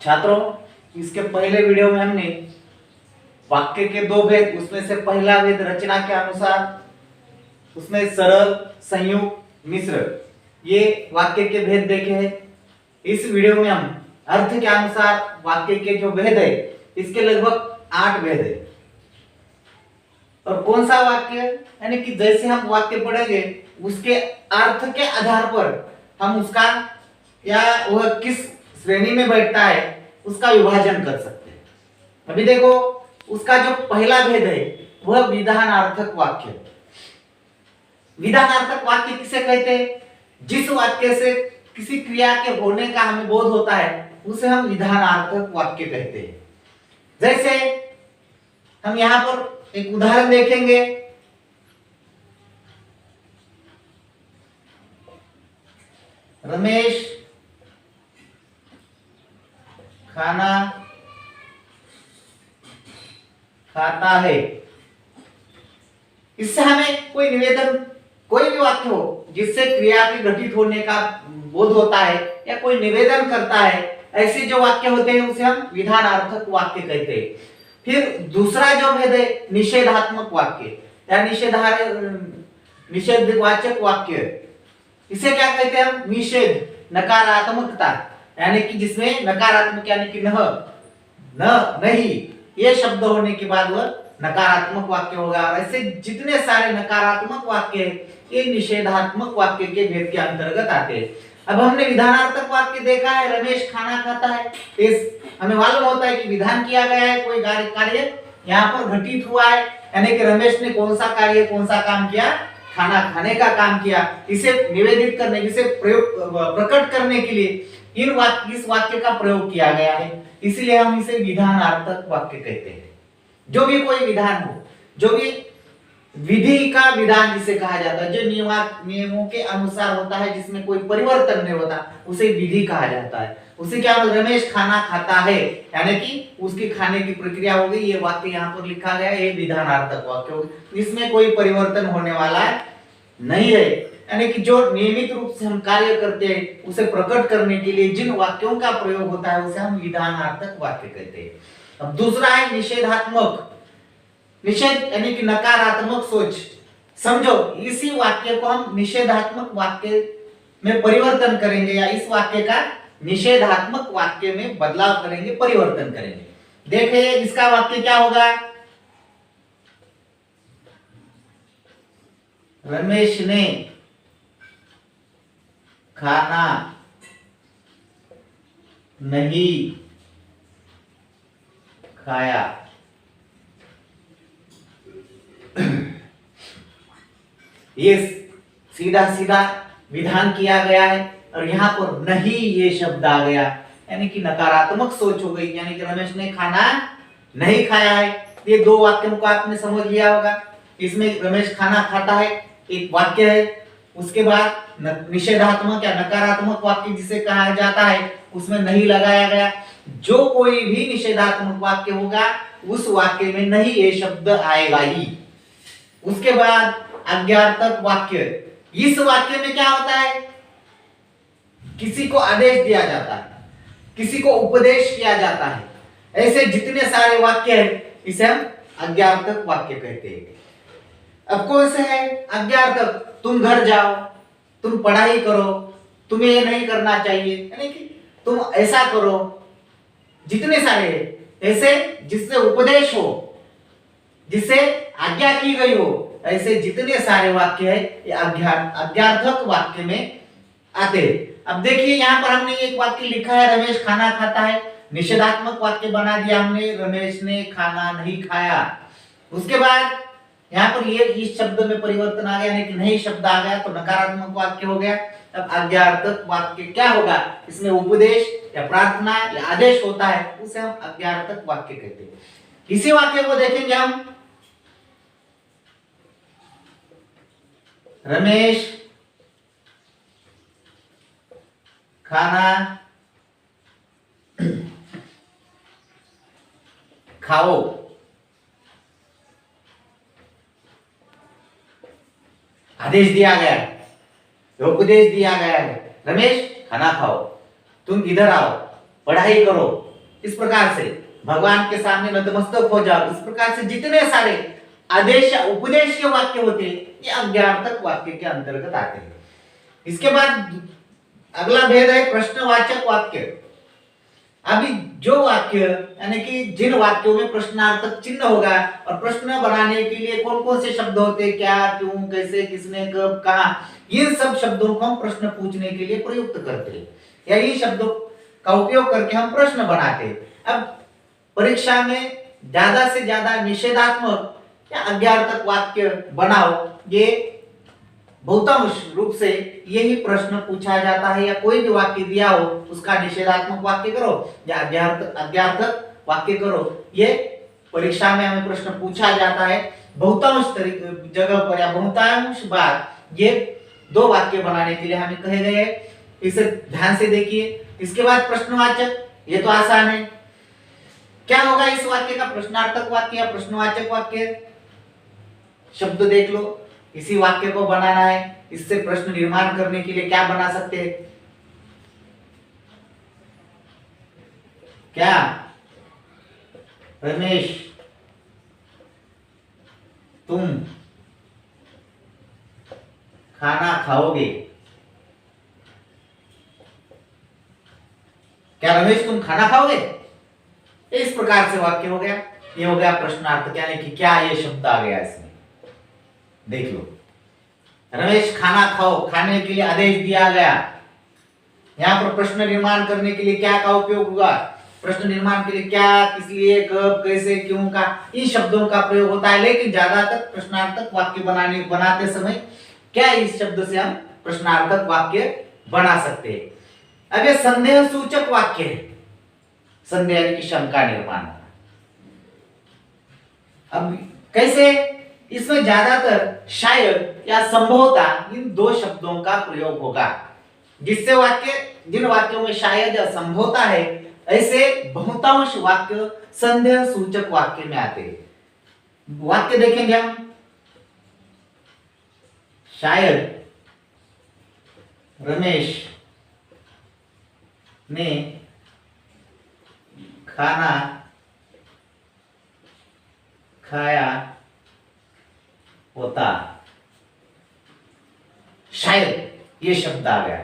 छात्रों, इसके पहले वीडियो में हमने वाक्य के दो भेद, उसमें से पहला भेद रचना के अनुसार, उसमें सरल, संयुक्त, मिश्र, ये वाक्य के भेद देखे हैं। इस वीडियो में हम अर्थ के अनुसार वाक्य के जो भेद है, इसके लगभग 8 भेद है। और कौन सा वाक्य, यानी कि जैसे हम वाक्य पढ़ेंगे उसके अर्थ के आधार पर हम उसका या वह किस श्रेणी में बैठता है उसका विभाजन कर सकते हैं। अभी देखो, उसका जो पहला भेद है वह विधानार्थक वाक्य। विधानार्थक वाक्य किसे कहते हैं? जिस वाक्य से किसी क्रिया के होने का हमें बोध होता है उसे हम विधानार्थक वाक्य कहते हैं। जैसे हम यहां पर एक उदाहरण देखेंगे। रमेश खाना खाता है। इससे हमें कोई निवेदन, कोई भी वाक्य हो जिससे क्रिया के घटित होने का बोध होता है या कोई निवेदन करता है, ऐसे जो वाक्य होते हैं उसे हम विधानार्थक वाक्य कहते हैं। फिर दूसरा जो भेद है निषेधात्मक वाक्य या निषेधवाचक वाक्य। इसे क्या कहते हैं हम? निषेध, नकारात्मकता, यानी कि जिसमें नकारात्मक यानी कि नहीं ये शब्द होने के बाद वह नकारात्मक वाक्य होगा। और ऐसे जितने सारे नकारात्मक वाक्य हैं ये निषेधात्मक वाक्य के भेद के अंतर्गत आते हैं। अब हमने विधानार्थक वाक्य देखा है, रमेश खाना खाता है। हमें मालूम होता है कि विधान किया गया है, कोई कार्य यहाँ पर घटित हुआ है, यानी कि रमेश ने कौन सा कार्य, कौन सा काम किया? खाना खाने का काम किया। इसे निवेदित करने, इसे प्रकट करने के लिए इस वाक्य का प्रयोग किया गया है, इसलिए हम इसे विधानार्थक वाक्य कहते हैं। जो भी कोई विधान हो, जो भी विधि का विधान जिसे कहा जाता है, जो नियमों के अनुसार होता है, जिसमें कोई परिवर्तन नहीं होता, उसे विधि कहा जाता है। उसे क्या? रमेश खाना खाता है, यानी कि उसकी खाने की प्रक्रिया हो गई। ये वाक्य यहाँ पर लिखा गया है, ये विधानार्थक वाक्य हो गया। इसमें कोई परिवर्तन होने वाला नहीं है, यानी कि जो नियमित रूप से हम कार्य करते हैं उसे प्रकट करने के लिए जिन वाक्यों का प्रयोग होता है उसे हम विधानार्थक वाक्य कहते हैं। अब दूसरा है निषेधात्मक। निषेध यानी कि नकारात्मक सोच। समझो, इसी वाक्य को हम निषेधात्मक वाक्य में परिवर्तन करेंगे या इस वाक्य का निषेधात्मक वाक्य में बदलाव करेंगे, परिवर्तन करेंगे। देखिए इसका वाक्य क्या होगा? रमेश ने खाना नहीं खाया। ये सीधा सीधा विधान किया गया है और यहाँ पर नहीं ये शब्द आ गया, यानी कि नकारात्मक सोच हो गई, यानी कि रमेश ने खाना नहीं खाया है। ये दो वाक्यों को आपने समझ लिया होगा। इसमें रमेश खाना खाता है एक वाक्य है, उसके बाद निषेधात्मक या नकारात्मक वाक्य जिसे कहा जाता है उसमें नहीं लगाया गया। जो कोई भी निषेधात्मक वाक्य होगा उस वाक्य में नहीं ये शब्द आएगा ही। उसके बाद आज्ञार्थक वाक्य। इस वाक्य में क्या होता है? किसी को आदेश दिया जाता है, किसी को उपदेश किया जाता है। ऐसे जितने सारे वाक्य हैं इसे हम आज्ञार्थक वाक्य कहते हैं। अब कौन से है आज्ञार्थक? तुम घर जाओ, तुम पढ़ाई करो, तुम्हें ये नहीं करना चाहिए, यानी कि तुम ऐसा करो। जितने सारे ऐसे जिससे उपदेश हो, जिससे आज्ञा की गई हो, ऐसे जितने सारे वाक्य है ये आज्ञार्थक वाक्य में आते हैं। अब देखिए यहाँ पर हमने एक वाक्य लिखा है, रमेश खाना खाता है। निषेधात्मक वाक्य बना दिया हमने, रमेश ने खाना नहीं खाया। उसके बाद यहाँ पर ये इस शब्द में परिवर्तन आ गया, यानी कि नहीं शब्द आ गया तो नकारात्मक वाक्य हो गया। अब आज्ञार्थक वाक्य क्या होगा? इसमें उपदेश या प्रार्थना या आदेश होता है, उसे हम आज्ञार्थक वाक्य कहते हैं। इसी वाक्य को देखेंगे हम। रमेश खाना खाओ। आदेश दिया गया है, उपदेश दिया गया है, रमेश खाना खाओ, तुम इधर आओ, पढ़ाई करो, इस प्रकार से भगवान के सामने नतमस्तक हो जाओ, इस प्रकार से जितने सारे आदेश उपदेश के वाक्य होते हैं ये अज्ञार्थक वाक्य के अंतर्गत आते हैं। इसके बाद अगला भेद है प्रश्नवाचक वाक्य। अभी जो वाक्य यानी कि जिन वाक्यों में प्रश्नार्थक चिन्ह होगा और प्रश्न बनाने के लिए कौन कौन से शब्द होते हैं, क्या, क्यों, कैसे, किसने, कब, कहां, इन सब शब्दों को हम प्रश्न पूछने के लिए प्रयुक्त करते हैं या इन शब्दों का उपयोग करके हम प्रश्न बनाते हैं। अब परीक्षा में ज्यादा से ज्यादा निषेधात्मक या अज्ञार्थक वाक्य बनाओ, ये बहुतांश रूप से यही प्रश्न पूछा जाता है, या कोई भी वाक्य दिया हो उसका निषेधात्मक वाक्य करो या अज्ञार्थक वाक्य करो, ये परीक्षा में हमें प्रश्न पूछा जाता है। बहुतांश जगह पर या बहुतांश बार ये दो वाक्य बनाने के लिए हमें कहे गए हैं, इसे ध्यान से देखिए। इसके बाद प्रश्नवाचक, ये तो आसान है। क्या होगा इस वाक्य का, प्रश्नार्थक वाक्य या प्रश्नवाचक वाक्य? शब्द देख लो, इसी वाक्य को बनाना है, इससे प्रश्न निर्माण करने के लिए क्या बना सकते हैं? क्या रमेश तुम खाना खाओगे? क्या रमेश तुम खाना खाओगे? इस प्रकार से वाक्य हो गया। ये हो गया प्रश्नार्थक, यानी कि क्या ये शब्द आ गया इसमें, देख लो। रमेश खाना खाओ, खाने के लिए आदेश दिया गया। यहाँ पर प्रश्न निर्माण करने के लिए क्या का उपयोग हुआ? प्रश्न निर्माण के लिए क्या, किस लिए, कब, कैसे, क्यों का, इन शब्दों का प्रयोग होता है। लेकिन ज्यादातर प्रश्नार्थक वाक्य बनाते समय क्या इस शब्द से हम प्रश्नार्थक वाक्य बना सकते हैं। अब ये संदेह सूचक वाक्य है, संदेह यानी कि शंका निर्माण। अब कैसे? इसमें ज्यादातर शायद या संभवतः इन दो शब्दों का प्रयोग होगा, जिससे जिन वाक्यों में शायद या संभवतः है, ऐसे बहुतांश वाक्य संदेह सूचक वाक्य में आते हैं। वाक्य देखेंगे हम, शायद रमेश ने खाना खाया होता। शायद ये शब्द आ गया,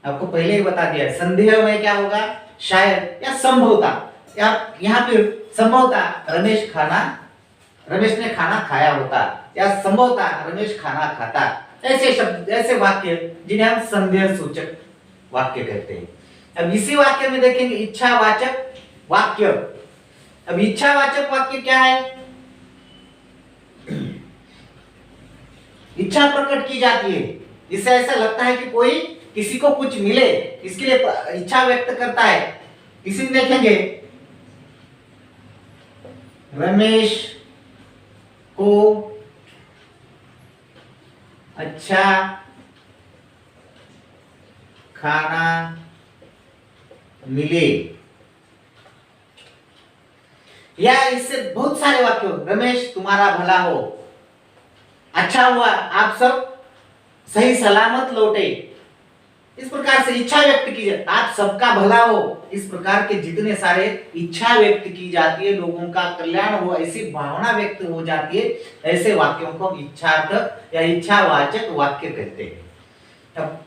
आपको पहले ही बता दिया। संदेह में क्या होगा? शायद या संभवता, या यहाँ पे संभवता रमेश ने खाना खाया होता, या संभवता रमेश खाना खाता। ऐसे शब्द, ऐसे वाक्य जिन्हें हम संदेह सूचक वाक्य कहते हैं। अब इसी वाक्य में देखेंगे इच्छावाचक वाक्य। अब इच्छावाचक वाक्य क्या है? इच्छा प्रकट की जाती है, इससे ऐसा लगता है कि कोई किसी को कुछ मिले, इसके लिए इच्छा व्यक्त करता है। इसी में देखेंगे रमेश को अच्छा खाना मिले, या इससे बहुत सारे वाक्य, रमेश तुम्हारा भला हो, अच्छा हुआ आप सब सही सलामत लौटे। इस प्रकार से इच्छा व्यक्त की जाती, आप सबका भला हो, इस प्रकार के जितने सारे इच्छा व्यक्त की जाती है, लोगों का कल्याण हो, ऐसी भावना व्यक्त हो जाती है, ऐसे वाक्यों को हम इच्छार्थक या इच्छावाचक वाक्य कहते हैं। अब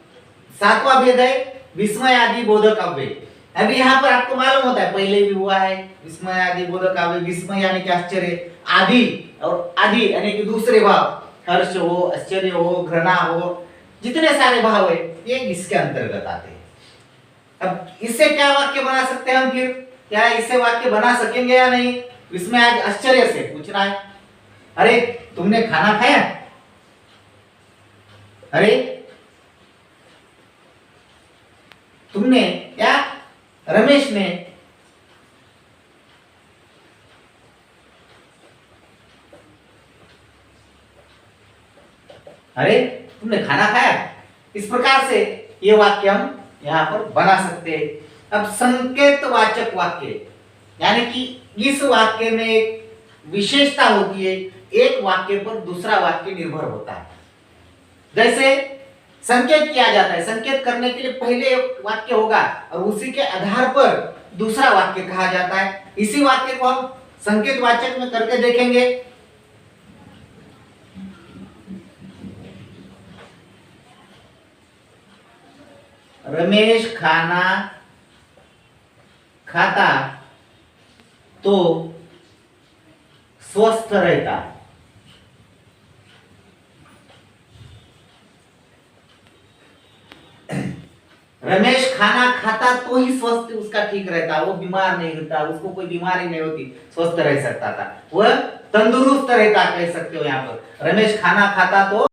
सातवां भेद है विस्मय आदि बोधक अव्यय। अभी यहाँ पर आपको मालूम होता है, पहले भी हुआ है, विस्मय आदि बोधक अव्यय। विस्मय यानी कि आश्चर्य, आदि और आदि यानी कि दूसरे भाव, हर्ष हो, आश्चर्य हो, घृणा हो, जितने सारे भाव है ये इसके अंतर्गत आते हैं। अब इससे क्या वाक्य बना सकते हैं हम फिर? क्या इससे वाक्य बना सकेंगे या नहीं? विस्मय आश्चर्य से पूछना है, अरे तुमने खाना खाया? अरे तुमने या रमेश ने अरे तुमने खाना खाया? इस प्रकार से ये वाक्य हम यहाँ पर बना सकते हैं। अब संकेतवाचक वाक्य, यानी कि इस वाक्य में एक विशेषता होती है, एक वाक्य पर दूसरा वाक्य निर्भर होता है। जैसे संकेत किया जाता है। संकेत करने के लिए पहले एक वाक्य होगा और उसी के आधार पर दूसरा वाक्य कहा जाता है। इसी वाक्य को हम संकेत वाचक में करके देखेंगे। रमेश खाना खाता तो स्वस्थ रहता। रमेश खाना खाता तो ही स्वस्थ उसका ठीक रहता, वो बीमार नहीं होता, उसको कोई बीमारी नहीं होती, स्वस्थ रह सकता था, वह तंदुरुस्त रहता कह सकते हो। यहाँ पर रमेश खाना खाता तो